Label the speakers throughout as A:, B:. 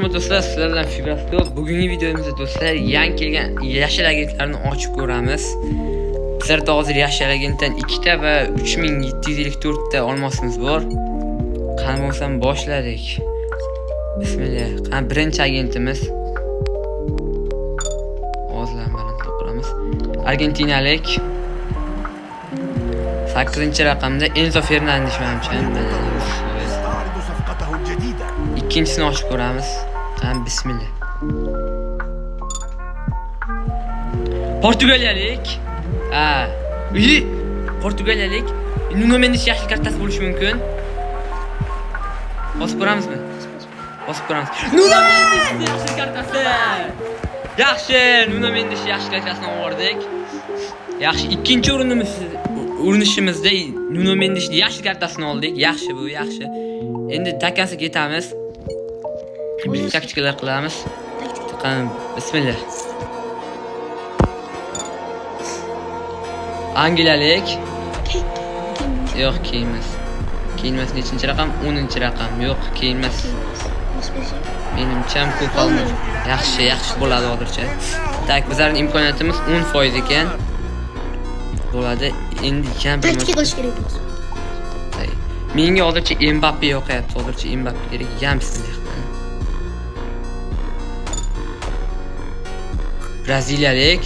A: Hormat do'stlar, sizlar bilan Fibrastop. Bugungi videomizda do'stlar, yangi kelgan yashil agentlarni ochib ko'ramiz. Bizlarda hozir yashil agentdan 2 ta va 3754 ta olmosimiz bor. Qani bo'lsam boshladik. Bismillah. Qani birinchi agentimiz. Hozirdan baland to'qiramiz. Argentinalik 8-raqamda Enzo Fernandes menimcha. İkincisini ochib ko'ramiz. Qani bismillah. Portugaliyalik. Portugaliyalik Nuno Mendes yashil kartasi bo'lishi mumkin. Bosib ko'ramizmi? Bosib ko'ramiz. Nuno Mendes yashil kartasi. Yaxshi, Nuno Mendes yashil kartasini oldik. Yaxshi, ikkinchi urinishimizda Nuno Mendes yashil kartasini oldik. Yaxshi bu, yaxshi. Endi takasi ketamiz. Biz taktikalar qilamiz. Qani bismillah. Angliyalik. Yo'q, kiyinmas. Kiyinmas nechinchi raqam? 10-raqam. Yo'q, kiyinmas. Menimcha ko'p qolmadi. Yaxshi, yaxshi bo'ladi hozircha. Tak, bizlarning imkoniyatimiz 10% ekan. Bo'ladi. Endi kam bir
B: taktika qilish kerak bo'lsa.
A: Menga hozircha Mbappe yo'qyapti. Hozircha Mbappe kerak. Bismillah. Braziliyalik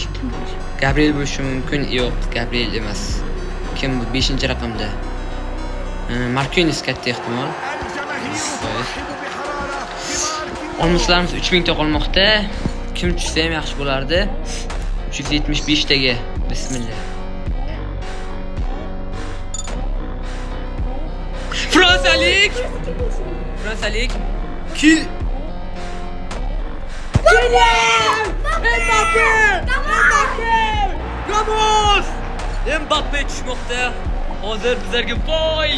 A: Gabriel bo'lishi mumkin. Yo'q, Gabriel emas. Kim bu 5-raqamda? Marquinhos katta ehtimol. Olmoslarimiz 3000 ta qolmoqda. Kim tushsa ham yaxshi bo'lardi. 375 taga. Bismillah. Fransalik Mbappe tushmoqda. Hozir bizlarga voy.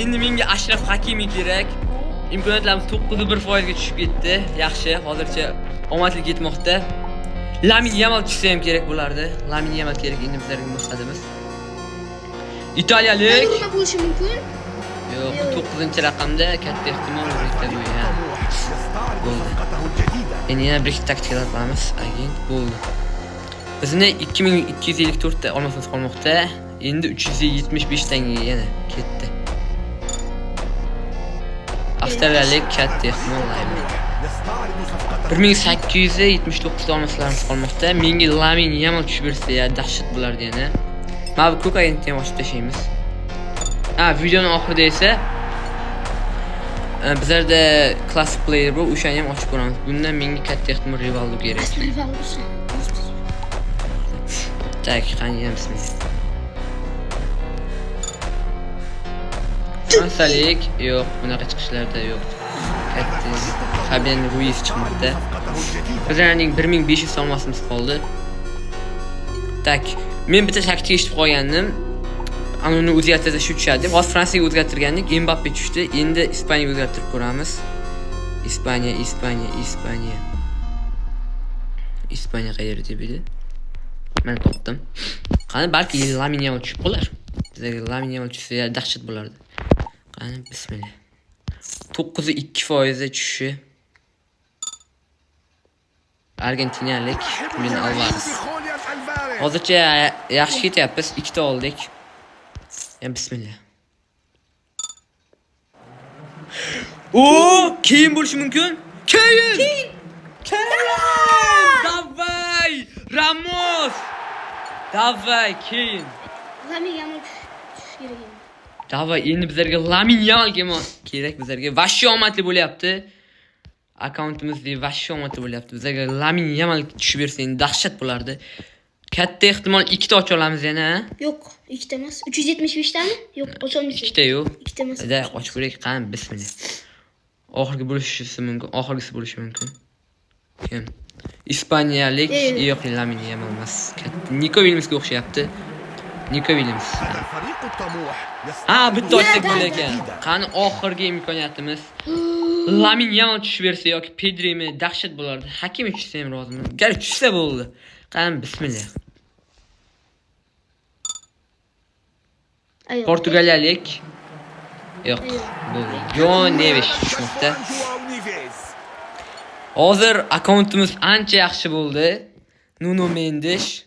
A: Endi menga Ashraf Hakimi kerak. Imkoniyatlarimiz 9.1% ga tushib ketdi. Yaxshi, hozircha omadli ketmoqda. Lamine Yamal tushsa ham kerak bo'lardi. Lamine Yamal kerak endi bizlarga boshladimiz. İtaliyalik
B: bo'lishi mumkin.
A: Yo'q, 9-raqamda katta ehtimol bo'ladi. Bo'ldi. Endi yana bir taktikalar qilamiz. Agent bo'ldi. Bizni 2254 ta olmosimiz qolmoqda. Endi 375 tanga yana ketdi. Avstraliyalik katta ehtimol. 1879 ta olmoslarimiz qolmoqda. Menga Lamine Yamal tushib bersa, dahshat bo'lardi yana. Mana bu ko'k agentni ham ochib tashlaymiz. Videoning oxirida esa bizlarda classic player bu, o'shani ham ochib ko'ramiz. Bundan menga katta ehtimol Rivaldo kerak. Tak, qani bismillah. Fransalik yo'q, bunaqa chiqishlarda yo'q. Katta Fabian Ruiz chiqmoqda. Bizlarning 1500 olmosimiz qoldi. Tak, men bitta taktika eshitib qolgandim. Uni o'zgartirsa shu tushadi. Hozir Fransiyaga o'zgartirgandik, Mbappe tushdi. Endi Ispaniyaga o'zgartirib ko'ramiz. Ispaniya qayerda deb edi? Men topdim. Qani balki Lamine Yamal tushib qolar. Bizga Lamine Yamal tushsa dahshat bo'lardi. Qani bismillah. 9.2% tushishi. Argentinalik Julian Alvarez. Hozircha yaxshi ketyapmiz. 2 ta oldik. Bismillah. Keyin bo'lishi mumkin. Keyin. Davay! Ramos! Davay, keyin.
B: Lamine Yamal tush kerak endi.
A: Davay, endi bizlarga Lamine Yamal kerak bizlarga. Vashshiy omadli bo'lyapti. Akkauntimizda vashshiy omadli bo'lyapti. Bizlarga Lamine Yamal tushib bersa, endi dahshat bo'lardi. Katta ehtimol 2 ta ocha olamiz yana.
B: Yo'q, 2 ta emas. 375 tami? Yo'q, ocha olmaysiz.
A: 2 ta yo'q.
B: 2 ta emas.
A: Da ochib ko'raylik, qani bismillah. Oxirgi bo'lishi mumkin, oxirgisi bo'lishi mumkin. Kim? Ispaniyalik yo'q, Lamine Yamal emas. Nico Williamsga o'xshayapti. Nico Williams. Bitta ochsak bo'lar ekan. Qani oxirgi imkoniyatimiz. Lamine Yamal tushib bersa yoki Pedrimi dahshat bo'lardi. Hakimi tushsa ham roziman. Gar tushsa bo'ldi. Qani bismillah. Portugaliyalik yo'q. Bu João Neves tushmoqda. Hozir akkauntimiz ancha yaxshi bo'ldi. Nuno Mendes.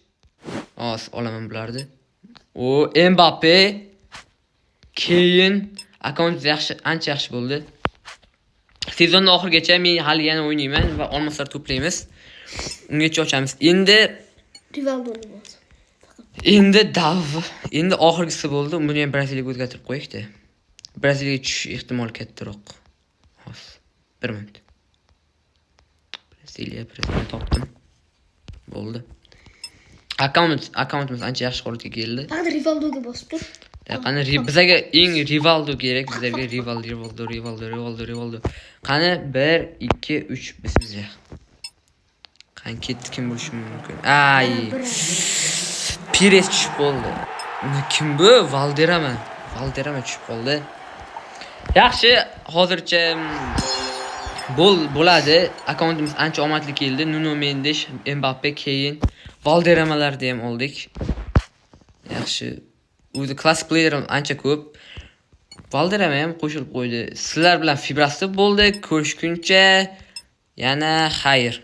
A: Hozir olaman bularni. O Mbappe, keyin akkaunt yaxshi, ancha yaxshi bo'ldi. Sezonning oxirigacha men hali yana o'ynayman va olmoslar to'playmiz. Ungacha ochamiz. Endi oxirgisi bo'ldi. Buni ham Braziliyaga o'tkazib qo'ydik-da. Braziliyaga tushish ehtimoli kattaroq. Hozir 1 minut. Braziliya topdim. Bo'ldi. Akkauntimiz ancha yaxshi holatga keldi.
B: Faqat Rivaldoga bosib tur.
A: Qani bizga eng Rivaldo kerak, bizga Rivaldo. Qani 1 2 3 bismillah. Qani ketdi, kim bo'lishi mumkin? Ay. Pires tushib qoldi. Kim bu? Valderrama tushib qoldi. Yaxshi, hozircha bo'ladi. Akkauntimiz ancha omadli keldi. Nuno Mendes, Mbappe, keyin Valderramalarni ham oldik. Yaxshi. O'zi class player ancha ko'p. Valderrama ham qo'shilib qo'ydi. Sizlar bilan fibrasi bo'ldi. Ko'rishguncha yana xayr.